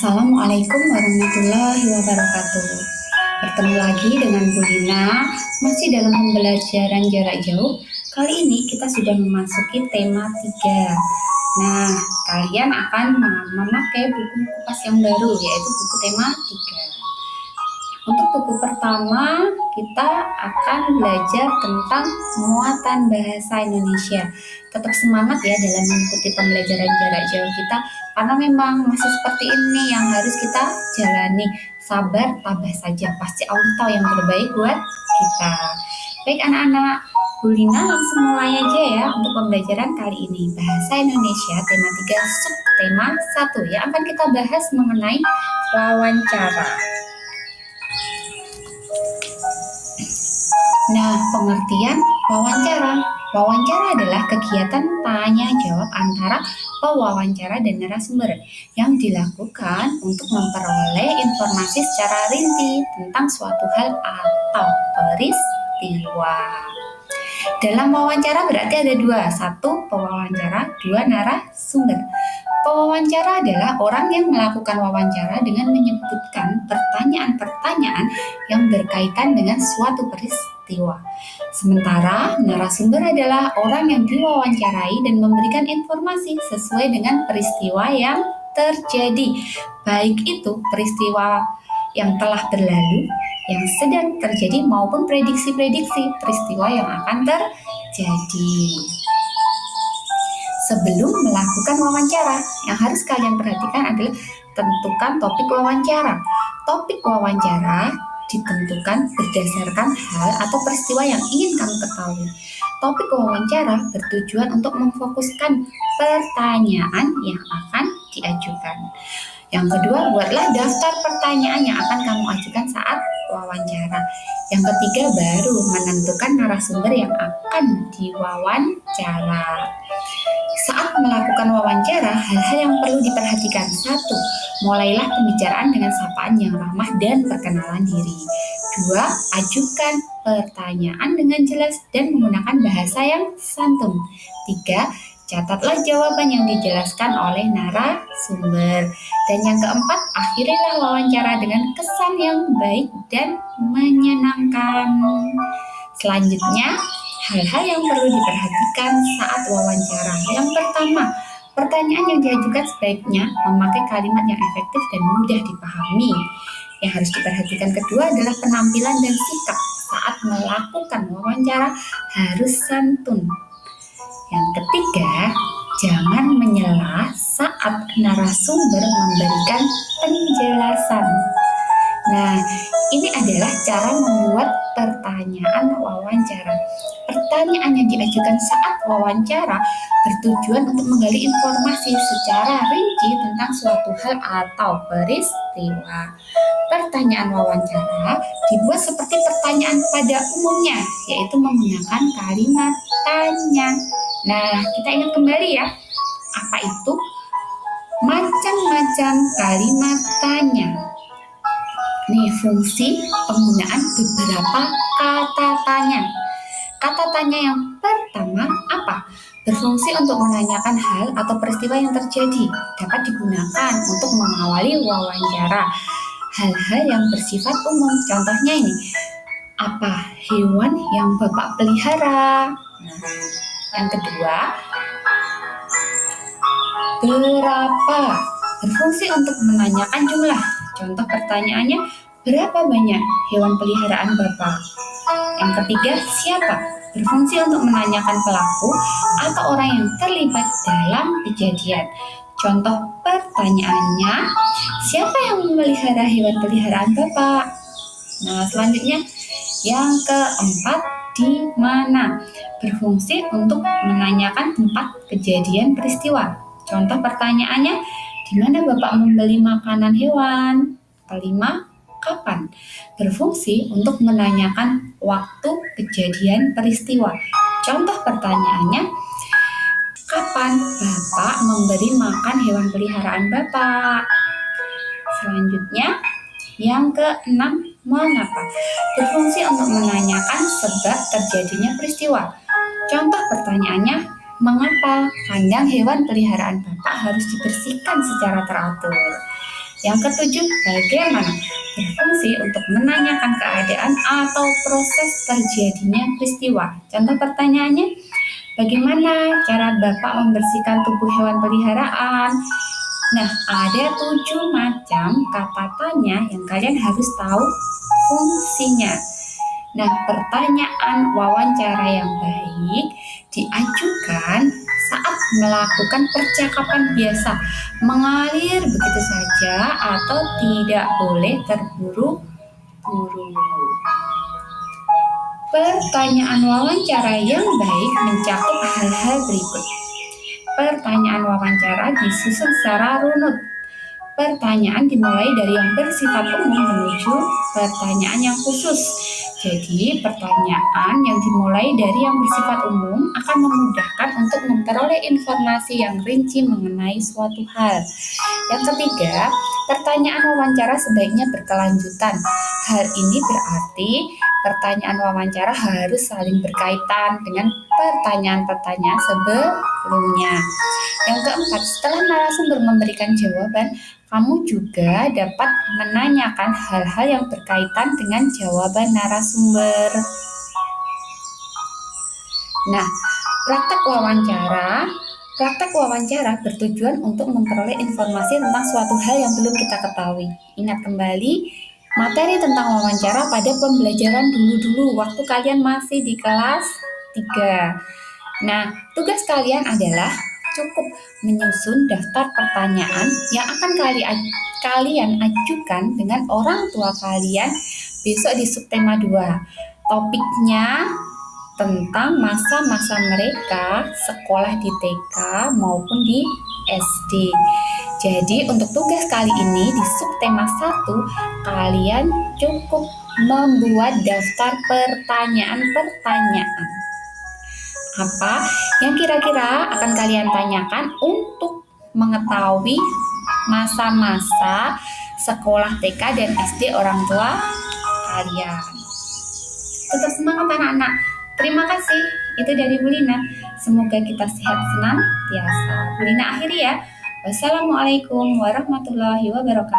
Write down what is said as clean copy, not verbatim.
Assalamualaikum warahmatullahi wabarakatuh. Bertemu lagi dengan Bu Lina, masih dalam pembelajaran jarak jauh. Kali ini kita sudah memasuki tema 3. Nah, kalian akan memakai buku kupas yang baru, yaitu buku tema 3. Untuk buku pertama, kita akan belajar tentang muatan bahasa Indonesia. Tetap semangat ya dalam mengikuti pembelajaran jarak jauh kita, karena memang masih seperti ini yang harus kita jalani. Sabar, tabah saja, pasti Allah tahu yang terbaik buat kita. Baik anak-anak, Bu Lina langsung mulai aja ya untuk pembelajaran kali ini. Bahasa Indonesia, tema 3, subtema 1 yang akan kita bahas mengenai wawancara. Nah, pengertian wawancara. Wawancara adalah kegiatan tanya jawab antara pewawancara dan narasumber yang dilakukan untuk memperoleh informasi secara rinci tentang suatu hal atau peristiwa. Dalam wawancara berarti ada dua, satu pewawancara, dua narasumber. Pewawancara adalah orang yang melakukan wawancara dengan menyebutkan pertanyaan-pertanyaan yang berkaitan dengan suatu peristiwa. Sementara narasumber adalah orang yang diwawancarai dan memberikan informasi sesuai dengan peristiwa yang terjadi, baik itu peristiwa yang telah berlalu, yang sedang terjadi, maupun prediksi-prediksi peristiwa yang akan terjadi. Sebelum melakukan wawancara, yang harus kalian perhatikan adalah tentukan topik wawancara. Topik wawancara ditentukan berdasarkan hal atau peristiwa yang ingin kamu ketahui. Topik wawancara bertujuan untuk memfokuskan pertanyaan yang akan diajukan. Yang kedua, buatlah daftar pertanyaan yang akan kamu ajukan saat wawancara. Yang ketiga, baru menentukan narasumber yang akan diwawancara. Saat melakukan wawancara, hal-hal yang perlu diperhatikan. 1. Mulailah pembicaraan dengan sapaan yang ramah dan perkenalan diri. 2. Ajukan pertanyaan dengan jelas dan menggunakan bahasa yang santun. 3. Catatlah jawaban yang dijelaskan oleh narasumber. Dan yang keempat, akhirilah wawancara dengan kesan yang baik dan menyenangkan. Selanjutnya, hal-hal yang perlu diperhatikan saat wawancara. Yang pertama, pertanyaan yang diajukan sebaiknya memakai kalimat yang efektif dan mudah dipahami. Yang harus diperhatikan kedua adalah penampilan dan sikap saat melakukan wawancara harus santun. Yang ketiga, jangan menyela saat narasumber memberikan penjelasan. Nah, ini adalah cara membuat pertanyaan wawancara. Pertanyaan yang diajukan saat wawancara bertujuan untuk menggali informasi secara rinci tentang suatu hal atau peristiwa. Pertanyaan wawancara dibuat seperti pertanyaan pada umumnya, yaitu menggunakan kalimat tanya. Nah, kita ingat kembali ya, apa itu macam-macam kalimat tanya. Nih, fungsi penggunaan beberapa kata tanya. Kata tanya yang pertama apa? Berfungsi untuk menanyakan hal atau peristiwa yang terjadi. Dapat digunakan untuk mengawali wawancara. Hal-hal yang bersifat umum. Contohnya ini, apa hewan yang Bapak pelihara? Yang kedua, berapa? Berfungsi untuk menanyakan jumlah. Contoh pertanyaannya, berapa banyak hewan peliharaan Bapak? Yang ketiga, siapa? Berfungsi untuk menanyakan pelaku atau orang yang terlibat dalam kejadian. Contoh pertanyaannya, siapa yang memelihara hewan peliharaan Bapak? Nah, selanjutnya, yang keempat, di mana? Berfungsi untuk menanyakan tempat kejadian peristiwa. Contoh pertanyaannya, di mana Bapak membeli makanan hewan? Kelima, kapan? Berfungsi untuk menanyakan waktu kejadian peristiwa. Contoh pertanyaannya, kapan Bapak memberi makan hewan peliharaan Bapak? Selanjutnya, yang keenam, mengapa? Berfungsi untuk menanyakan sebab terjadinya peristiwa. Contoh pertanyaannya, mengapa kandang hewan peliharaan Bapak harus dibersihkan secara teratur? Yang ketujuh, bagaimana? Berfungsi untuk menanyakan keadaan atau proses terjadinya peristiwa. Contoh pertanyaannya, bagaimana cara Bapak membersihkan tubuh hewan peliharaan? Nah, ada 7 macam kata tanya yang kalian harus tahu fungsinya. Nah, pertanyaan wawancara yang baik diajukan saat melakukan percakapan biasa, mengalir begitu saja atau tidak boleh terburu-buru. Pertanyaan wawancara yang baik mencakup hal-hal berikut. Pertanyaan wawancara disusun secara runut. Pertanyaan dimulai dari yang bersifat umum menuju pertanyaan yang khusus. Jadi, pertanyaan yang dimulai dari yang bersifat umum akan memudahkan untuk memperoleh informasi yang rinci mengenai suatu hal. Yang ketiga, pertanyaan wawancara sebaiknya berkelanjutan. Hal ini berarti pertanyaan wawancara harus saling berkaitan dengan pertanyaan-pertanyaan sebelumnya. Yang keempat, setelah narasumber memberikan jawaban, kamu juga dapat menanyakan hal-hal yang berkaitan dengan jawaban narasumber. Nah, praktek wawancara bertujuan untuk memperoleh informasi tentang suatu hal yang belum kita ketahui. Ingat kembali materi tentang wawancara pada pembelajaran dulu-dulu waktu kalian masih di kelas 3. Nah, tugas kalian adalah cukup menyusun daftar pertanyaan yang akan kalian ajukan dengan orang tua kalian besok di subtema 2. Topiknya tentang masa-masa mereka sekolah di TK maupun di SD. Jadi untuk tugas kali ini di subtema 1, kalian cukup membuat daftar pertanyaan-pertanyaan. Apa yang kira-kira akan kalian tanyakan untuk mengetahui masa-masa sekolah TK dan SD orang tua kalian. Tetap semangat anak-anak. Terima kasih. Itu dari Bu Lina. Semoga kita sehat senantiasa. Bu Lina akhiri ya. Wassalamualaikum warahmatullahi wabarakatuh.